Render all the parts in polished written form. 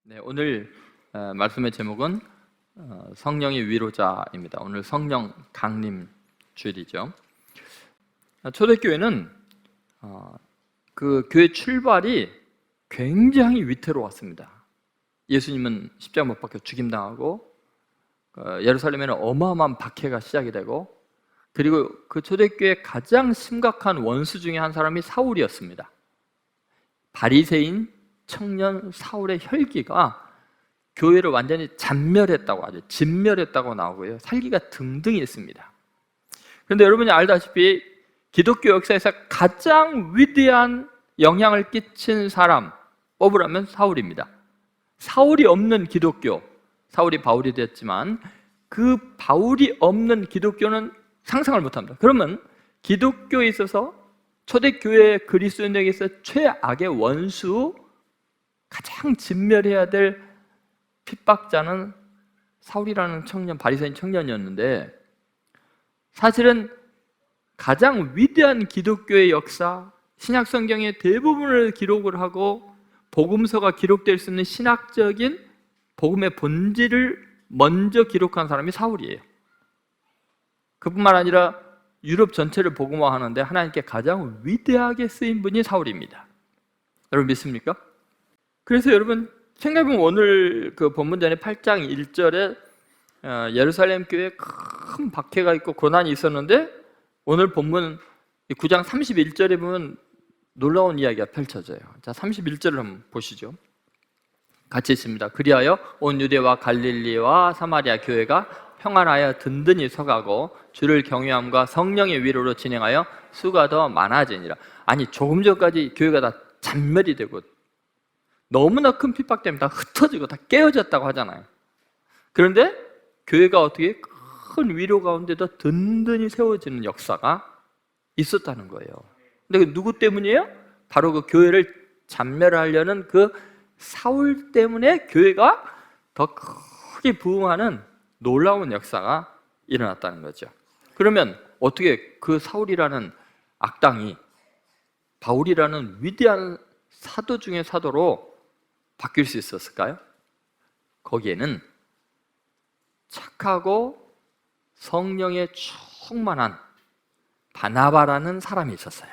네, 오늘 말씀의 제목은 성령의 위로자입니다. 오늘 성령 강림 주일이죠. 초대교회는 그 교회 출발이 굉장히 위태로웠습니다. 예수님은 십자가 못 박혀 죽임당하고 예루살렘에는 어마어마한 박해가 시작이 되고, 그리고 그 초대교회의 가장 심각한 원수 중에 한 사람이 사울이었습니다. 바리새인 청년 사울의 혈기가 교회를 완전히 잔멸했다고 하죠. 진멸했다고 나오고요. 살기가 등등했습니다. 그런데 여러분이 알다시피 기독교 역사에서 가장 위대한 영향을 끼친 사람 뽑으라면 사울입니다. 사울이 없는 기독교, 사울이 바울이 됐지만 그 바울이 없는 기독교는 상상을 못합니다. 그러면 기독교에 있어서 초대교회 그리스도인에게서 최악의 원수, 가장 진멸해야 될 핍박자는 사울이라는 청년, 바리새인 청년이었는데, 사실은 가장 위대한 기독교의 역사, 신약 성경의 대부분을 기록을 하고 복음서가 기록될 수 있는 신학적인 복음의 본질을 먼저 기록한 사람이 사울이에요. 그뿐만 아니라 유럽 전체를 복음화하는데 하나님께 가장 위대하게 쓰인 분이 사울입니다. 여러분 믿습니까? 그래서 여러분 생각해보면 오늘 그 본문전의 8장 1절에 예루살렘 교회에 큰 박해가 있고 고난이 있었는데, 오늘 본문 9장 31절에 보면 놀라운 이야기가 펼쳐져요. 자, 31절을 한번 보시죠. 같이 있습니다. 그리하여 온 유대와 갈릴리와 사마리아 교회가 평안하여 든든히 서가고 주를 경외함과 성령의 위로로 진행하여 수가 더 많아지니라. 아니, 조금 전까지 교회가 다 잔멸이 되고 너무나 큰 핍박 때문에 다 흩어지고 다 깨어졌다고 하잖아요. 그런데 교회가 어떻게 큰 위로 가운데도 든든히 세워지는 역사가 있었다는 거예요. 근데 그 누구 때문이에요? 바로 그 교회를 잔멸하려는 그 사울 때문에 교회가 더 크게 부흥하는 놀라운 역사가 일어났다는 거죠. 그러면 어떻게 그 사울이라는 악당이 바울이라는 위대한 사도 중의 사도로 바뀔 수 있었을까요? 거기에는 착하고 성령에 충만한 바나바라는 사람이 있었어요.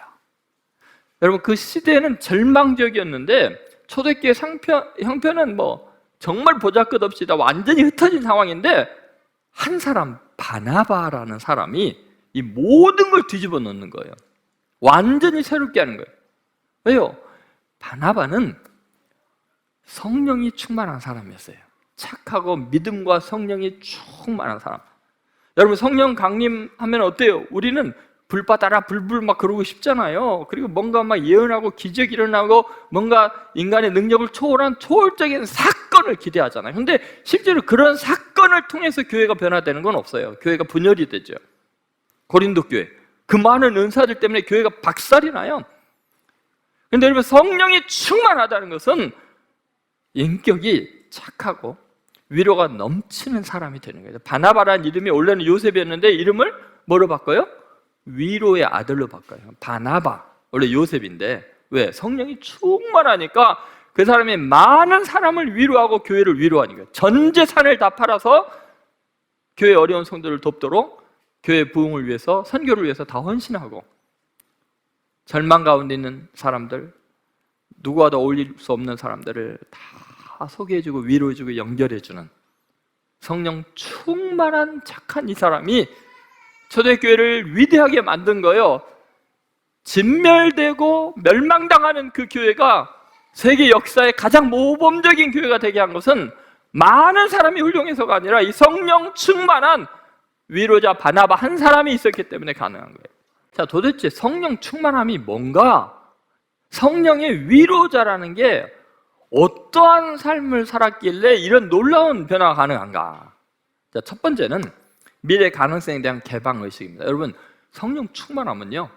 여러분, 그 시대는 절망적이었는데 초대교회 형편은 정말 보잘것없이 다 완전히 흩어진 상황인데, 한 사람, 바나바라는 사람이 이 모든 걸 뒤집어 놓는 거예요. 완전히 새롭게 하는 거예요. 왜요? 바나바는 성령이 충만한 사람이었어요. 착하고 믿음과 성령이 충만한 사람. 여러분, 성령 강림하면 어때요? 우리는 불 받아라 불불 막 그러고 싶잖아요. 그리고 뭔가 막 예언하고 기적이 일어나고 뭔가 인간의 능력을 초월한 초월적인 사건을 기대하잖아요. 근데 실제로 그런 사건을 통해서 교회가 변화되는 건 없어요. 교회가 분열이 되죠. 고린도 교회, 그 많은 은사들 때문에 교회가 박살이 나요. 그런데 여러분, 성령이 충만하다는 것은 인격이 착하고 위로가 넘치는 사람이 되는 거예요. 바나바라는 이름이 원래는 요셉이었는데 이름을 뭐로 바꿔요? 위로의 아들로 바꿔요. 바나바, 원래 요셉인데, 왜? 성령이 충만하니까 그 사람이 많은 사람을 위로하고 교회를 위로하는 거예요. 전 재산을 다 팔아서 교회 어려운 성도를 돕도록 교회 부흥을 위해서, 선교를 위해서 다 헌신하고, 절망 가운데 있는 사람들, 누구와도 어울릴 수 없는 사람들을 다 소개해주고 위로해주고 연결해주는 성령 충만한 착한 이 사람이 초대교회를 위대하게 만든 거예요. 진멸되고 멸망당하는 그 교회가 세계 역사의 가장 모범적인 교회가 되게 한 것은 많은 사람이 훌륭해서가 아니라 이 성령 충만한 위로자 바나바 한 사람이 있었기 때문에 가능한 거예요. 자, 도대체 성령 충만함이 뭔가? 성령의 위로자라는 게 어떠한 삶을 살았길래 이런 놀라운 변화가 가능한가? 자, 첫 번째는 미래 가능성에 대한 개방의식입니다. 여러분, 성령 충만하면요,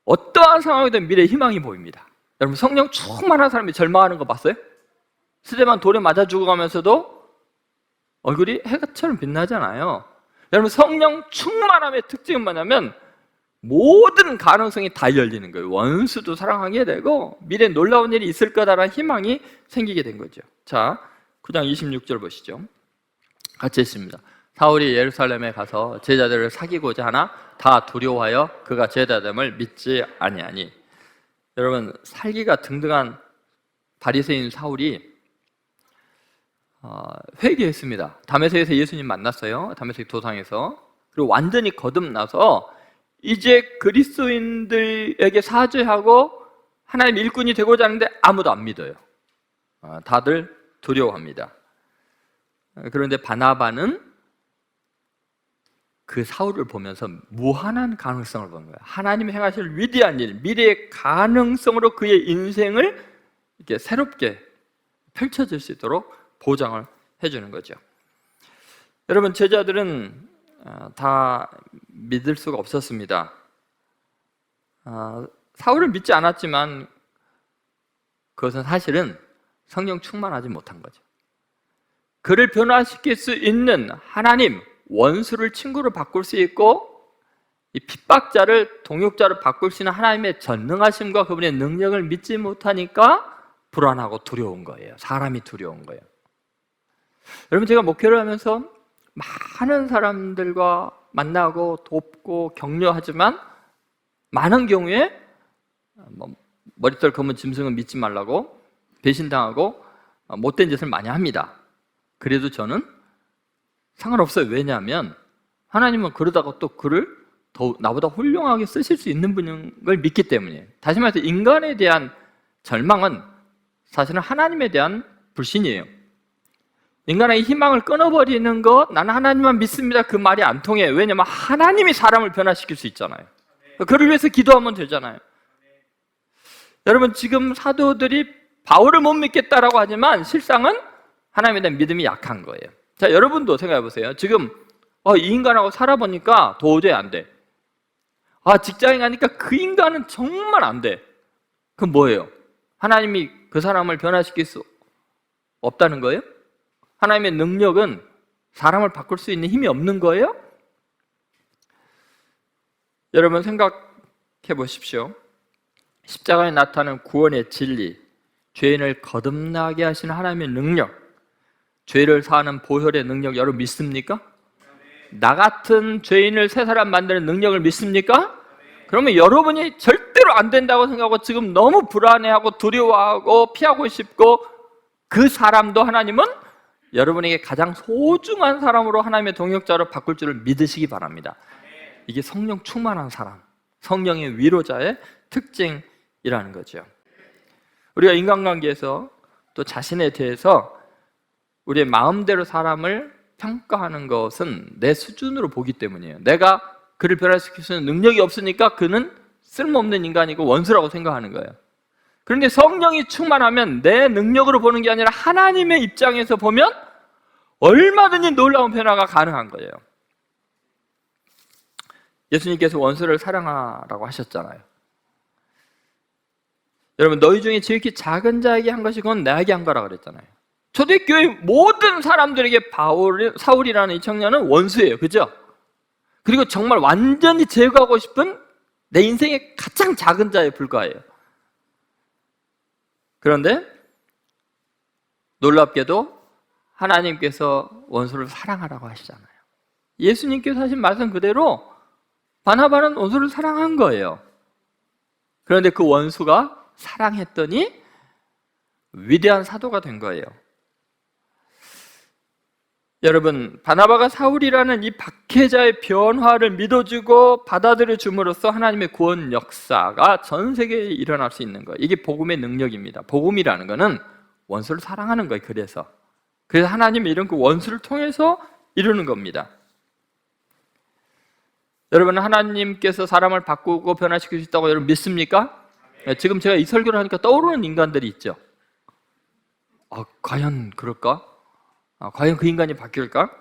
어떠한 상황이든 미래에 희망이 보입니다. 여러분, 성령 충만한 사람이 절망하는 거 봤어요? 스데반 돌에 맞아 죽어가면서도 얼굴이 해처럼 빛나잖아요. 여러분, 성령 충만함의 특징은 뭐냐면 모든 가능성이 다 열리는 거예요. 원수도 사랑하게 되고 미래에 놀라운 일이 있을 거다라는 희망이 생기게 된 거죠. 자, 9장 26절 보시죠. 같이 읽습니다. 사울이 예루살렘에 가서 제자들을 사귀고자 하나 다 두려워하여 그가 제자됨을 믿지 아니하니. 여러분, 살기가 등등한 바리새인 사울이 회개했습니다. 다메섹에서 예수님 만났어요. 다메섹 도상에서. 그리고 완전히 거듭나서 이제 그리스도인들에게 사죄하고 하나님 일꾼이 되고자 하는데 아무도 안 믿어요. 다들 두려워합니다. 그런데 바나바는 그 사울을 보면서 무한한 가능성을 본 거예요. 하나님이 행하실 위대한 일, 미래의 가능성으로 그의 인생을 이렇게 새롭게 펼쳐질 수 있도록 보장을 해주는 거죠. 여러분, 제자들은 다 믿을 수가 없었습니다. 사울을 믿지 않았지만 그것은 사실은 성령 충만하지 못한 거죠. 그를 변화시킬 수 있는 하나님, 원수를 친구로 바꿀 수 있고 이 핍박자를 동역자로 바꿀 수 있는 하나님의 전능하심과 그분의 능력을 믿지 못하니까 불안하고 두려운 거예요. 사람이 두려운 거예요. 여러분, 제가 목회를 하면서 많은 사람들과 만나고 돕고 격려하지만 많은 경우에 머리털 검은 짐승은 믿지 말라고 배신당하고 못된 짓을 많이 합니다. 그래도 저는 상관없어요. 왜냐하면 하나님은 그러다가 또 그를 더 나보다 훌륭하게 쓰실 수 있는 분을 믿기 때문이에요. 다시 말해서 인간에 대한 절망은 사실은 하나님에 대한 불신이에요. 인간의 희망을 끊어버리는 것, 나는 하나님만 믿습니다, 그 말이 안 통해요. 왜냐하면 하나님이 사람을 변화시킬 수 있잖아요. 그를 위해서 기도하면 되잖아요. 여러분, 지금 사도들이 바울을 못 믿겠다라고 하지만 실상은 하나님에 대한 믿음이 약한 거예요. 자, 여러분도 생각해 보세요. 지금 이 인간하고 살아보니까 도저히 안 돼. 직장에 가니까 그 인간은 정말 안 돼. 그건 뭐예요? 하나님이 그 사람을 변화시킬 수 없다는 거예요? 하나님의 능력은 사람을 바꿀 수 있는 힘이 없는 거예요? 여러분, 생각해 보십시오. 십자가에 나타나는 구원의 진리, 죄인을 거듭나게 하시는 하나님의 능력, 죄를 사하는 보혈의 능력, 여러분 믿습니까? 나 같은 죄인을 새 사람 만드는 능력을 믿습니까? 그러면 여러분이 절대로 안 된다고 생각하고 지금 너무 불안해하고 두려워하고 피하고 싶고, 그 사람도 하나님은 여러분에게 가장 소중한 사람으로 하나님의 동역자로 바꿀 줄을 믿으시기 바랍니다. 이게 성령 충만한 사람, 성령의 위로자의 특징이라는 거죠. 우리가 인간관계에서 또 자신에 대해서 우리의 마음대로 사람을 평가하는 것은 내 수준으로 보기 때문이에요. 내가 그를 변화시킬 수 있는 능력이 없으니까 그는 쓸모없는 인간이고 원수라고 생각하는 거예요. 그런데 성령이 충만하면 내 능력으로 보는 게 아니라 하나님의 입장에서 보면 얼마든지 놀라운 변화가 가능한 거예요. 예수님께서 원수를 사랑하라고 하셨잖아요. 여러분, 너희 중에 지극히 작은 자에게 한 것이 그건 나에게 한 거라 그랬잖아요. 초대교회 모든 사람들에게 사울이라는 이 청년은 원수예요. 그죠? 그리고 정말 완전히 제거하고 싶은 내 인생의 가장 작은 자에 불과해요. 그런데 놀랍게도 하나님께서 원수를 사랑하라고 하시잖아요. 예수님께서 하신 말씀 그대로 바나바는 원수를 사랑한 거예요. 그런데 그 원수가 사랑했더니 위대한 사도가 된 거예요. 여러분, 바나바가 사울이라는 이 박해자의 변화를 믿어주고 받아들여 줌으로써 하나님의 구원 역사가 전 세계에 일어날 수 있는 거예요. 이게 복음의 능력입니다. 복음이라는 거는 원수를 사랑하는 거예요. 그래서 하나님의 이런 그 원수를 통해서 이루는 겁니다. 여러분, 하나님께서 사람을 바꾸고 변화시킬 수 있다고 여러분 믿습니까? 지금 제가 이 설교를 하니까 떠오르는 인간들이 있죠. 과연 그럴까? 과연 그 인간이 바뀔까?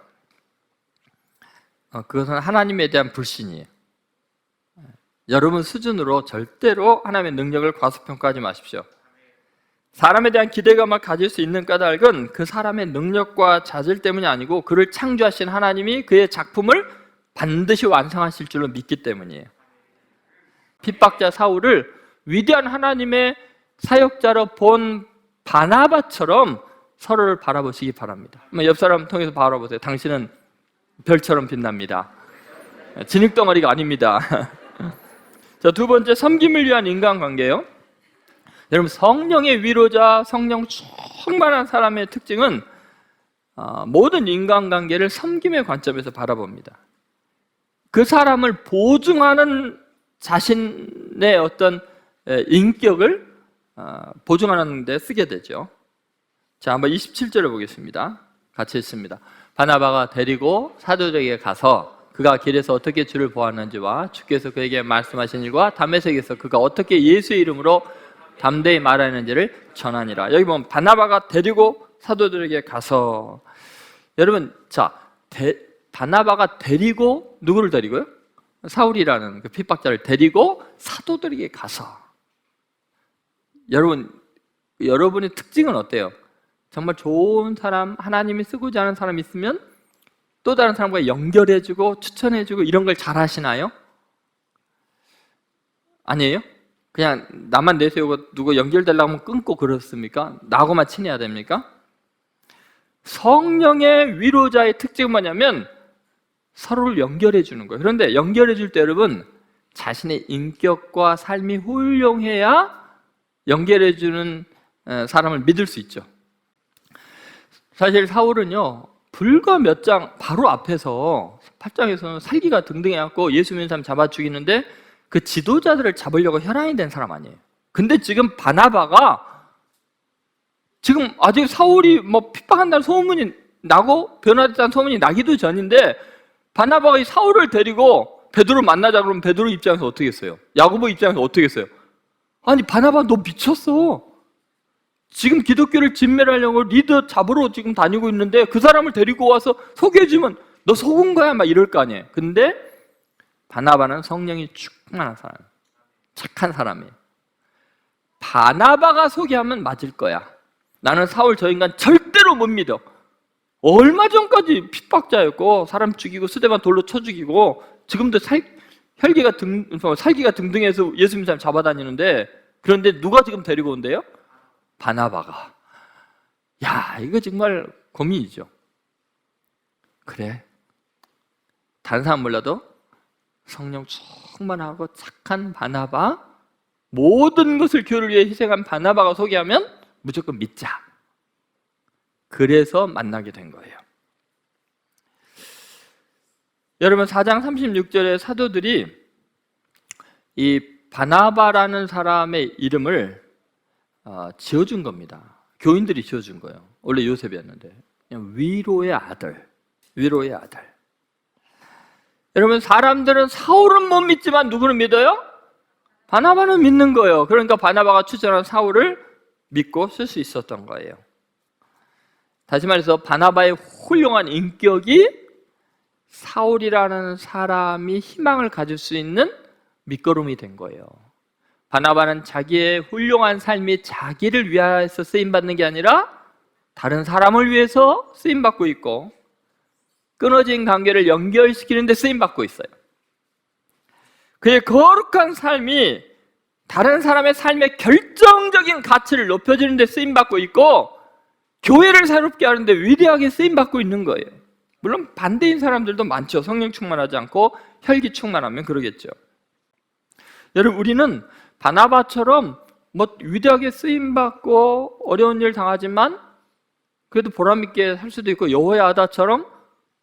그것은 하나님에 대한 불신이에요. 여러분 수준으로 절대로 하나님의 능력을 과소평가하지 마십시오. 사람에 대한 기대감을 가질 수 있는 까닭은 그 사람의 능력과 자질 때문이 아니고 그를 창조하신 하나님이 그의 작품을 반드시 완성하실 줄로 믿기 때문이에요. 핍박자 사울을 위대한 하나님의 사역자로 본 바나바처럼 서로를 바라보시기 바랍니다. 옆 사람 통해서 바라보세요. 당신은 별처럼 빛납니다. 진흙덩어리가 아닙니다. 자, 두 번째, 섬김을 위한 인간관계요. 여러분, 성령의 위로자, 성령 충만한 사람의 특징은 모든 인간관계를 섬김의 관점에서 바라봅니다. 그 사람을 보증하는 자신의 어떤 인격을 보증하는 데 쓰게 되죠. 자, 한번 27절을 보겠습니다. 같이 읽습니다. 바나바가 데리고 사도들에게 가서 그가 길에서 어떻게 주를 보았는지와 주께서 그에게 말씀하신 일과 다메섹에서 그가 어떻게 예수의 이름으로 담대히 말하는지를 전하니라. 여기 보면 바나바가 데리고 사도들에게 가서, 여러분, 자, 바나바가 데리고, 누구를 데리고요? 사울이라는 그 핍박자를 데리고 사도들에게 가서. 여러분의 특징은 어때요? 정말 좋은 사람, 하나님이 쓰고자 하는 사람이 있으면 또 다른 사람과 연결해주고 추천해주고 이런 걸 잘 하시나요? 아니에요? 그냥 나만 내세우고 누구 연결되려고 하면 끊고 그렇습니까? 나하고만 친해야 됩니까? 성령의 위로자의 특징은 뭐냐면 서로를 연결해 주는 거예요. 그런데 연결해 줄 때 여러분, 자신의 인격과 삶이 훌륭해야 연결해 주는 사람을 믿을 수 있죠. 사실 사울은요, 불과 몇 장 바로 앞에서 8장에서는 살기가 등등해갖고 예수 믿는 사람 잡아 죽이는데 그 지도자들을 잡으려고 혈안이 된 사람 아니에요. 근데 지금 바나바가 지금 아직 사울이 뭐 핍박한다는 소문이 나고 변화됐다는 소문이 나기도 전인데 바나바가 이 사울을 데리고 베드로 만나자 그러면 베드로 입장에서 어떻게 했어요? 야고보 입장에서 어떻게 했어요? 아니, 바나바 너 미쳤어. 지금 기독교를 진멸하려고 리더 잡으러 지금 다니고 있는데 그 사람을 데리고 와서 소개해주면 너 속은 거야? 막 이럴 거 아니에요. 근데 바나바는 성령이 충만한 사람, 착한 사람이에요. 바나바가 소개하면 맞을 거야. 나는 사울 저 인간 절대로 못 믿어. 얼마 전까지 핍박자였고 사람 죽이고 수대만 돌로 쳐 죽이고 지금도 살기가 등등해서 예수 믿는 사람 잡아다니는데, 그런데 누가 지금 데리고 온대요? 바나바가. 야, 이거 정말 고민이죠. 그래, 다른 사람 몰라도 성령 충만하고 착한 바나바, 모든 것을 교회를 위해 희생한 바나바가 소개하면 무조건 믿자. 그래서 만나게 된 거예요. 여러분, 4장 36절에 사도들이 이 바나바라는 사람의 이름을 지어준 겁니다. 교인들이 지어준 거예요. 원래 요셉이었는데 그냥 위로의 아들, 위로의 아들. 여러분, 사람들은 사울은 못 믿지만 누구는 믿어요? 바나바는 믿는 거예요. 그러니까 바나바가 추천한 사울을 믿고 쓸 수 있었던 거예요. 다시 말해서 바나바의 훌륭한 인격이 사울이라는 사람이 희망을 가질 수 있는 밑거름이 된 거예요. 바나바는 자기의 훌륭한 삶이 자기를 위하여서 쓰임받는 게 아니라 다른 사람을 위해서 쓰임받고 있고 끊어진 관계를 연결시키는 데 쓰임받고 있어요. 그의 거룩한 삶이 다른 사람의 삶의 결정적인 가치를 높여주는 데 쓰임받고 있고 교회를 새롭게 하는 데 위대하게 쓰임받고 있는 거예요. 물론 반대인 사람들도 많죠. 성령 충만하지 않고 혈기 충만하면 그러겠죠. 여러분, 우리는 바나바처럼 뭐 위대하게 쓰임받고 어려운 일 당하지만 그래도 보람있게 살 수도 있고 여호야다처럼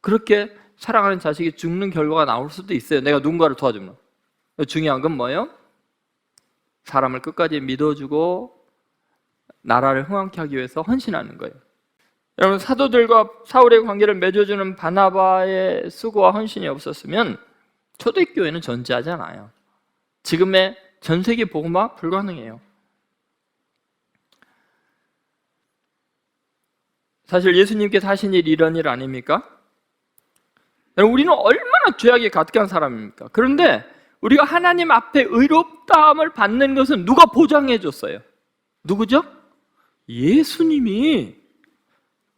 그렇게 사랑하는 자식이 죽는 결과가 나올 수도 있어요. 내가 누군가를 도와주면. 중요한 건 뭐예요? 사람을 끝까지 믿어주고 나라를 흥왕케 하기 위해서 헌신하는 거예요. 여러분, 사도들과 사울의 관계를 맺어주는 바나바의 수고와 헌신이 없었으면 초대교회는 존재하지 않아요. 지금의 전 세계 복음화 불가능해요. 사실 예수님께서 하신 일이 이런 일 아닙니까? 우리는 얼마나 죄악에 가득한 사람입니까? 그런데 우리가 하나님 앞에 의롭다함을 받는 것은 누가 보장해 줬어요? 누구죠? 예수님이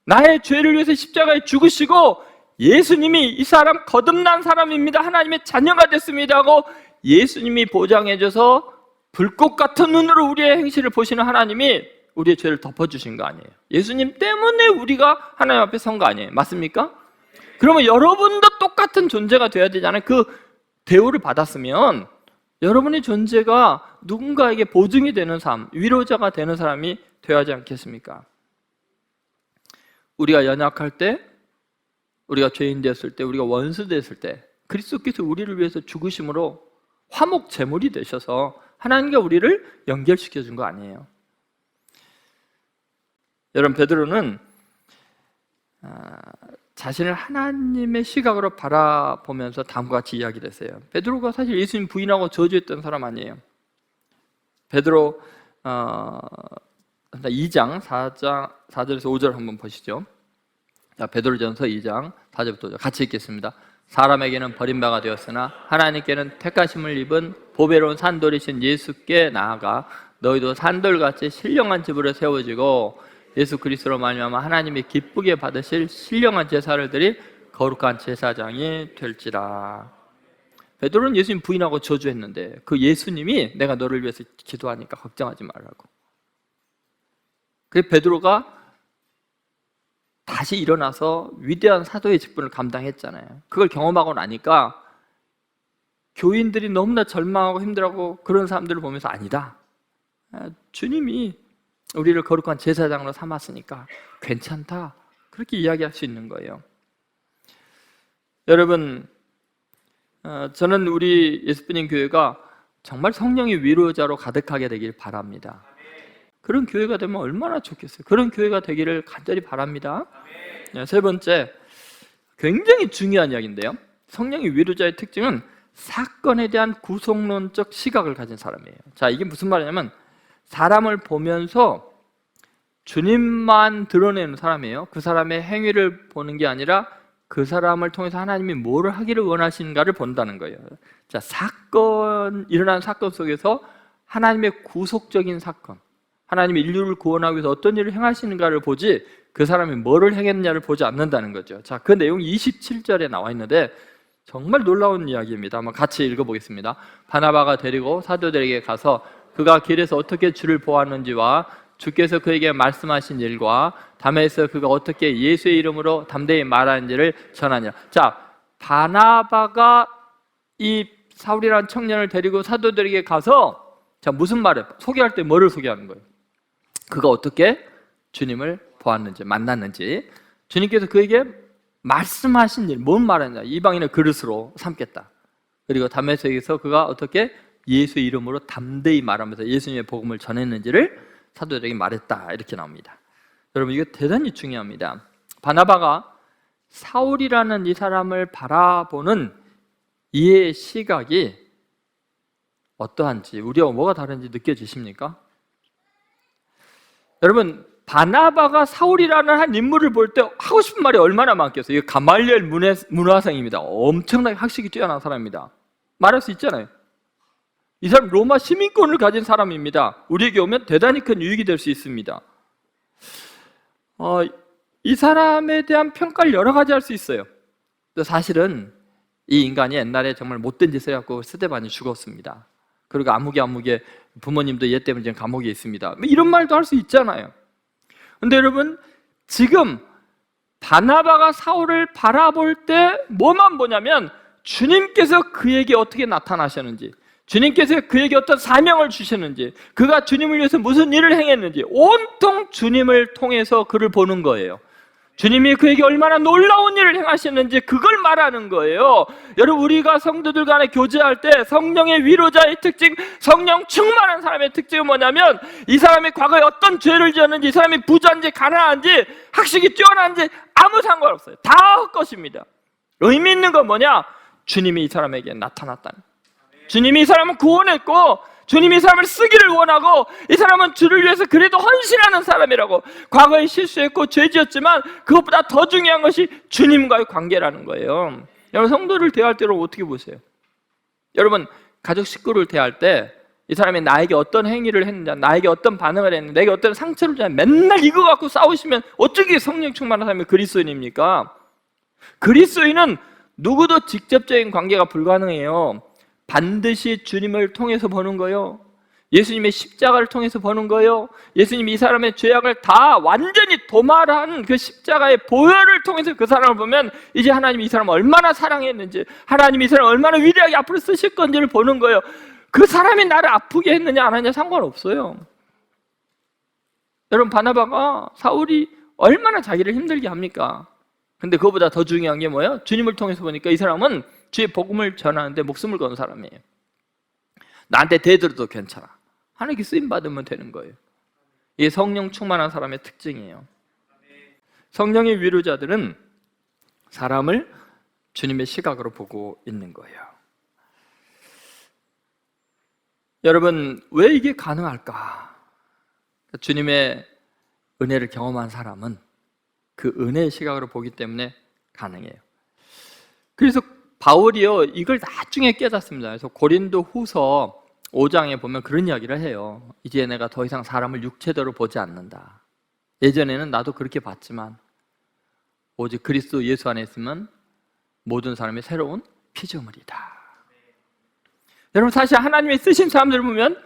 나의 죄를 위해서 십자가에 죽으시고 예수님이 이 사람 거듭난 사람입니다, 하나님의 자녀가 됐습니다 하고 예수님이 보장해줘서 불꽃 같은 눈으로 우리의 행실을 보시는 하나님이 우리의 죄를 덮어주신 거 아니에요. 예수님 때문에 우리가 하나님 앞에 선 거 아니에요. 맞습니까? 그러면 여러분도 똑같은 존재가 돼야 되잖아요. 그 대우를 받았으면 여러분의 존재가 누군가에게 보증이 되는 삶, 위로자가 되는 사람이 되어야 하지 않겠습니까? 우리가 연약할 때, 우리가 죄인 되었을 때, 우리가 원수 되었을 때 그리스도께서 우리를 위해서 죽으심으로 화목 제물이 되셔서 하나님과 우리를 연결시켜 준 거 아니에요. 여러분, 베드로는 자신을 하나님의 시각으로 바라보면서 다음과 같이 이야기를 했어요. 베드로가 사실 예수님 부인하고 저주했던 사람 아니에요. 베드로 2장 4절에서 5절 한번 보시죠. 자, 베드로전서 2장 4절부터 5절 같이 읽겠습니다. 사람에게는 버림바가 되었으나 하나님께는 택하심을 입은 보배로운 산돌이신 예수께 나아가 너희도 산돌같이 신령한 집으로 세워지고 예수 그리스도로 말미암아 하나님이 기쁘게 받으실 신령한 제사를 드릴 거룩한 제사장이 될지라. 베드로는 예수님 부인하고 저주했는데 그 예수님이 내가 너를 위해서 기도하니까 걱정하지 말라고. 그래서 베드로가 다시 일어나서 위대한 사도의 직분을 감당했잖아요. 그걸 경험하고 나니까 교인들이 너무나 절망하고 힘들어하고 그런 사람들을 보면서 아니다, 주님이 우리를 거룩한 제사장으로 삼았으니까 괜찮다, 그렇게 이야기할 수 있는 거예요. 여러분, 저는 우리 예수님 교회가 정말 성령의 위로자로 가득하게 되길 바랍니다. 그런 교회가 되면 얼마나 좋겠어요. 그런 교회가 되기를 간절히 바랍니다. 세 번째, 굉장히 중요한 이야기인데요, 성령의 위로자의 특징은 사건에 대한 구속론적 시각을 가진 사람이에요. 자, 이게 무슨 말이냐면 사람을 보면서 주님만 드러내는 사람이에요. 그 사람의 행위를 보는 게 아니라 그 사람을 통해서 하나님이 뭘 하기를 원하시는가를 본다는 거예요. 자, 일어난 사건 속에서 하나님의 구속적인 사건, 하나님이 인류를 구원하기 위해서 어떤 일을 행하시는가를 보지 그 사람이 뭐를 행했느냐를 보지 않는다는 거죠. 자, 그 내용이 27절에 나와 있는데 정말 놀라운 이야기입니다. 한번 같이 읽어보겠습니다. 바나바가 데리고 사도들에게 가서 그가 길에서 어떻게 주를 보았는지와 주께서 그에게 말씀하신 일과 담에서 그가 어떻게 예수의 이름으로 담대히 말하는지를 전하니라. 자, 바나바가 이 사울이라는 청년을 데리고 사도들에게 가서 자, 무슨 말을 소개할 때 뭐를 소개하는 거예요? 그가 어떻게 주님을 보았는지, 만났는지, 주님께서 그에게 말씀하신 일, 뭔 말하느냐, 이방인을 그릇으로 삼겠다. 그리고 담에색에서 그가 어떻게 예수의 이름으로 담대히 말하면서 예수님의 복음을 전했는지를 사도들에게 말했다, 이렇게 나옵니다. 여러분, 이거 대단히 중요합니다. 바나바가 사울이라는 이 사람을 바라보는 이해의 시각이 어떠한지, 우리와 뭐가 다른지 느껴지십니까? 여러분, 바나바가 사울이라는 한 인물을 볼 때 하고 싶은 말이 얼마나 많겠어요. 이거 가말리엘 문화생입니다. 엄청나게 학식이 뛰어난 사람입니다. 말할 수 있잖아요. 이 사람 로마 시민권을 가진 사람입니다. 우리에게 오면 대단히 큰 유익이 될 수 있습니다. 이 사람에 대한 평가를 여러 가지 할 수 있어요. 사실은 이 인간이 옛날에 정말 못된 짓을 해갖고 스데반이 죽었습니다. 그리고 아무개 부모님도 얘 때문에 지금 감옥에 있습니다. 이런 말도 할 수 있잖아요. 근데 여러분, 지금 바나바가 사울을 바라볼 때 뭐만 보냐면 주님께서 그에게 어떻게 나타나셨는지, 주님께서 그에게 어떤 사명을 주셨는지, 그가 주님을 위해서 무슨 일을 행했는지 온통 주님을 통해서 그를 보는 거예요. 주님이 그에게 얼마나 놀라운 일을 행하셨는지 그걸 말하는 거예요. 여러분, 우리가 성도들 간에 교제할 때 성령의 위로자의 특징, 성령 충만한 사람의 특징은 뭐냐면 이 사람이 과거에 어떤 죄를 지었는지, 이 사람이 부자인지 가난한지 학식이 뛰어난지 아무 상관없어요. 다 헛것입니다. 의미 있는 건 뭐냐? 주님이 이 사람에게 나타났다는, 주님이 이 사람을 구원했고 주님이 이 사람을 쓰기를 원하고 이 사람은 주를 위해서 그래도 헌신하는 사람이라고, 과거에 실수했고 죄지었지만 그것보다 더 중요한 것이 주님과의 관계라는 거예요. 여러분, 성도를 대할 때로 어떻게 보세요? 여러분, 가족 식구를 대할 때 이 사람이 나에게 어떤 행위를 했느냐, 나에게 어떤 반응을 했느냐, 내게 어떤 상처를 주냐, 맨날 이거 갖고 싸우시면 어떻게 성령 충만한 사람이 그리스도인입니까? 그리스도인은 누구도 직접적인 관계가 불가능해요. 반드시 주님을 통해서 보는 거예요. 예수님의 십자가를 통해서 보는 거예요. 예수님이 이 사람의 죄악을 다 완전히 도말한 그 십자가의 보혈을 통해서 그 사람을 보면 이제 하나님이 이 사람을 얼마나 사랑했는지, 하나님이 이 사람을 얼마나 위대하게 앞으로 쓰실 건지를 보는 거예요. 그 사람이 나를 아프게 했느냐 안 했느냐 상관없어요. 여러분, 바나바가 사울이 얼마나 자기를 힘들게 합니까? 근데 그거보다 더 중요한 게 뭐예요? 주님을 통해서 보니까 이 사람은 주의 복음을 전하는데 목숨을 거는 사람이에요. 나한테 대들어도 괜찮아. 하나님께 쓰임 받으면 되는 거예요. 이게 성령 충만한 사람의 특징이에요. 성령의 위로자들은 사람을 주님의 시각으로 보고 있는 거예요. 여러분, 왜 이게 가능할까? 주님의 은혜를 경험한 사람은 그 은혜의 시각으로 보기 때문에 가능해요. 그래서 바울이요, 이걸 나중에 깨닫습니다. 그래서 고린도 후서 5장에 보면 그런 이야기를 해요. 이제 내가 더 이상 사람을 육체대로 보지 않는다. 예전에는 나도 그렇게 봤지만 오직 그리스도 예수 안에 있으면 모든 사람이 새로운 피조물이다. 여러분, 사실 하나님의 쓰신 사람들을 보면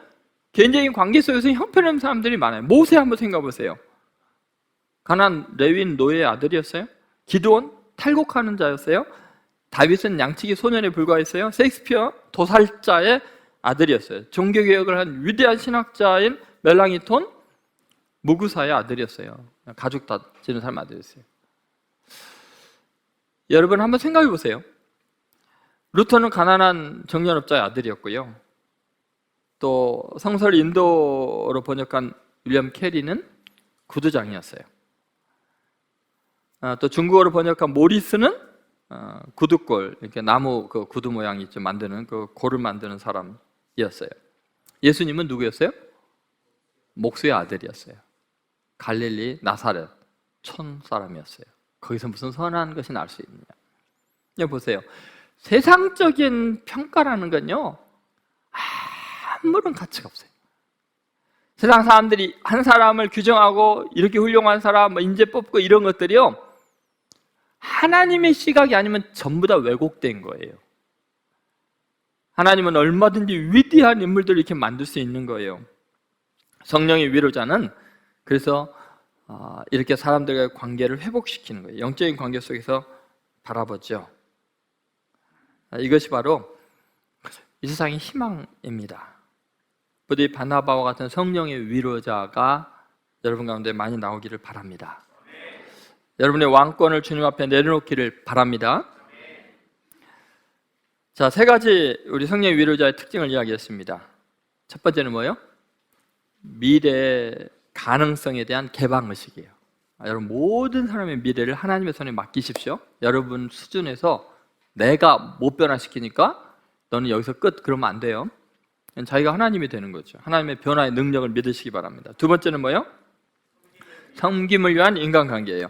개인적인 관계 속에서 형편없는 사람들이 많아요. 모세 한번 생각해 보세요. 가나안 레위인 노예의 아들이었어요. 기드온 탈곡하는 자였어요. 다윗은 양치기 소년에 불과했어요. 셰익스피어 도살자의 아들이었어요. 종교개혁을 한 위대한 신학자인 멜랑이톤 무구사의 아들이었어요. 가죽 다지는 사람 아들이었어요. 여러분 한번 생각해 보세요. 루터는 가난한 정년업자의 아들이었고요. 또 성서를 인도어로 번역한 윌리엄 캐리는 구두장이었어요. 또 중국어로 번역한 모리스는 구두골, 이렇게 나무 그 구두 모양 있죠, 만드는 그 골을 만드는 사람이었어요. 예수님은 누구였어요? 목수의 아들이었어요. 갈릴리 나사렛 촌 사람이었어요. 거기서 무슨 선한 것이 날 수 있느냐? 여기 보세요. 세상적인 평가라는 건요, 아무런 가치가 없어요. 세상 사람들이 한 사람을 규정하고 이렇게 훌륭한 사람, 뭐 인재 뽑고 이런 것들이요, 하나님의 시각이 아니면 전부 다 왜곡된 거예요. 하나님은 얼마든지 위대한 인물들을 이렇게 만들 수 있는 거예요. 성령의 위로자는 그래서 이렇게 사람들과의 관계를 회복시키는 거예요. 영적인 관계 속에서 바라보죠. 이것이 바로 이 세상의 희망입니다. 부디 바나바와 같은 성령의 위로자가 여러분 가운데 많이 나오기를 바랍니다. 여러분의 왕권을 주님 앞에 내려놓기를 바랍니다. 자, 세 가지 우리 성령의 위로자의 특징을 이야기했습니다. 첫 번째는 뭐예요? 미래 가능성에 대한 개방의식이에요. 여러분, 모든 사람의 미래를 하나님의 손에 맡기십시오. 여러분 수준에서 내가 못 변화시키니까 너는 여기서 끝, 그러면 안 돼요. 자기가 하나님이 되는 거죠. 하나님의 변화의 능력을 믿으시기 바랍니다. 두 번째는 뭐예요? 섬김을 위한 인간관계예요.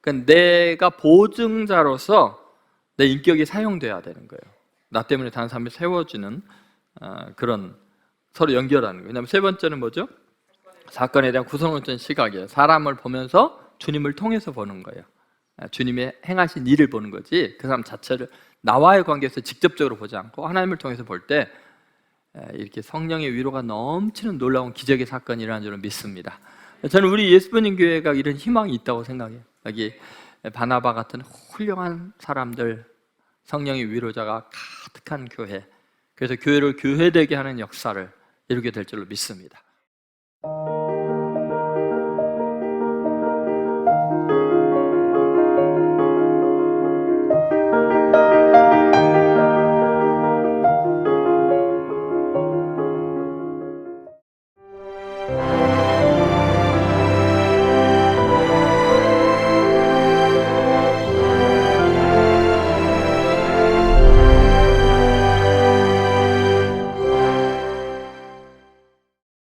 그러니까 내가 보증자로서 내 인격이 사용돼야 되는 거예요. 나 때문에 다른 사람이 세워지는 그런 서로 연결하는 거예요. 왜냐하면 세 번째는 뭐죠? 사건에 대한 구성론적인 시각이에요. 사람을 보면서 주님을 통해서 보는 거예요. 주님의 행하신 일을 보는 거지 그 사람 자체를 나와의 관계에서 직접적으로 보지 않고 하나님을 통해서 볼 때 이렇게 성령의 위로가 넘치는 놀라운 기적의 사건이 일어나는 줄을 믿습니다. 저는 우리 예수님 교회가 이런 희망이 있다고 생각해요. 여기 바나바 같은 훌륭한 사람들, 성령의 위로자가 가득한 교회, 그래서 교회를 교회되게 하는 역사를 이루게 될 줄로 믿습니다.